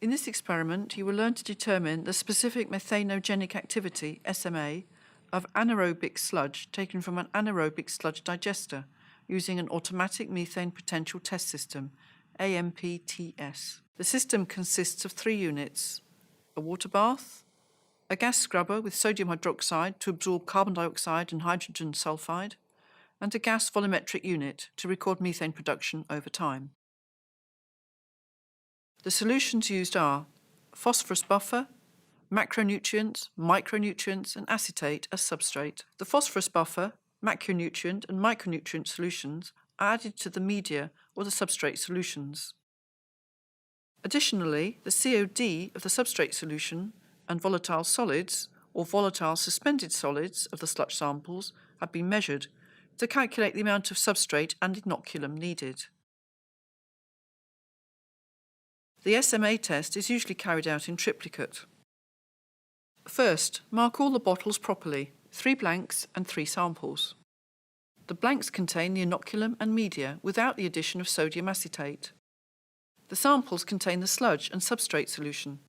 In this experiment, you will learn to determine the specific methanogenic activity, SMA, of anaerobic sludge taken from an anaerobic sludge digester using an automatic methane potential test system, AMPTS. The system consists of 3 units: a water bath, a gas scrubber with sodium hydroxide to absorb carbon dioxide and hydrogen sulfide, and a gas volumetric unit to record methane production over time. The solutions used are phosphorus buffer, macronutrients, micronutrients, and acetate as substrate. The phosphorus buffer, macronutrient, and micronutrient solutions are added to the media or the substrate solutions. Additionally, the COD of the substrate solution and volatile solids or volatile suspended solids of the sludge samples have been measured to calculate the amount of substrate and inoculum needed. The SMA test is usually carried out in triplicate. First, mark all the bottles properly, 3 blanks and 3 samples. The blanks contain the inoculum and media without the addition of sodium acetate. The samples contain the sludge and substrate solution.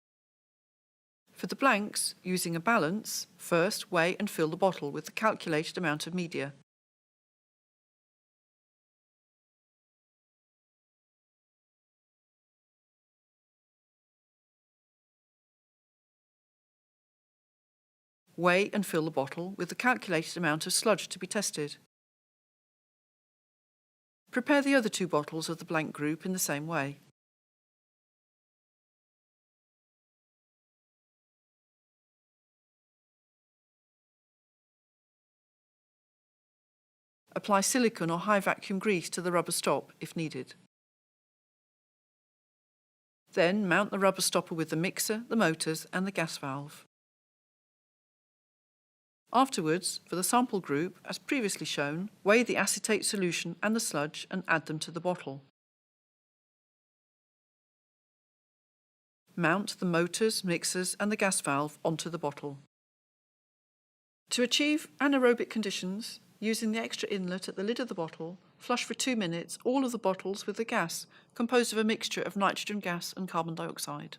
For the blanks, using a balance, first weigh and fill the bottle with the calculated amount of media. Weigh and fill the bottle with the calculated amount of sludge to be tested. Prepare the other 2 bottles of the blank group in the same way. Apply silicone or high vacuum grease to the rubber stop if needed. Then mount the rubber stopper with the mixer, the motors, and the gas valve. Afterwards, for the sample group, as previously shown, weigh the acetate solution and the sludge and add them to the bottle. Mount the motors, mixers, and the gas valve onto the bottle. To achieve anaerobic conditions, using the extra inlet at the lid of the bottle, flush for 2 minutes all of the bottles with the gas, composed of a mixture of nitrogen gas and carbon dioxide.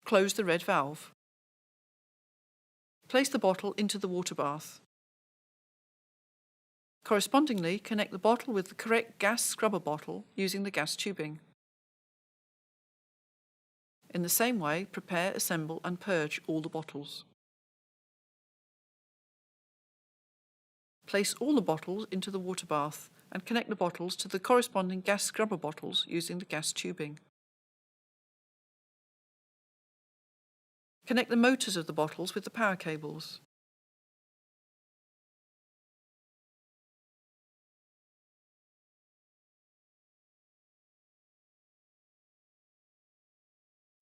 Close the red valve. Place the bottle into the water bath. Correspondingly, connect the bottle with the correct gas scrubber bottle using the gas tubing. In the same way, prepare, assemble, and purge all the bottles. Place all the bottles into the water bath and connect the bottles to the corresponding gas scrubber bottles using the gas tubing. Connect the motors of the bottles with the power cables.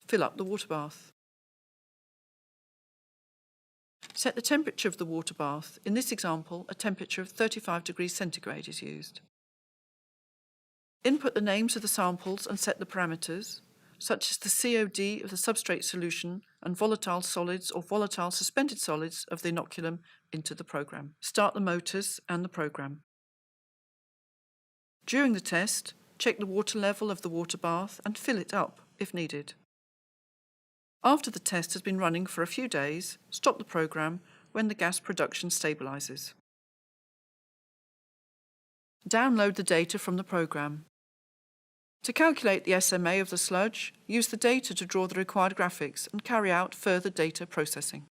Fill up the water bath. Set the temperature of the water bath. In this example, a temperature of 35 degrees centigrade is used. Input the names of the samples and set the parameters, such as the COD of the substrate solution and volatile solids or volatile suspended solids of the inoculum, into the program. Start the motors and the program. During the test, check the water level of the water bath and fill it up if needed. After the test has been running for a few days, stop the program when the gas production stabilizes. Download the data from the program. To calculate the SMA of the sludge, use the data to draw the required graphics and carry out further data processing.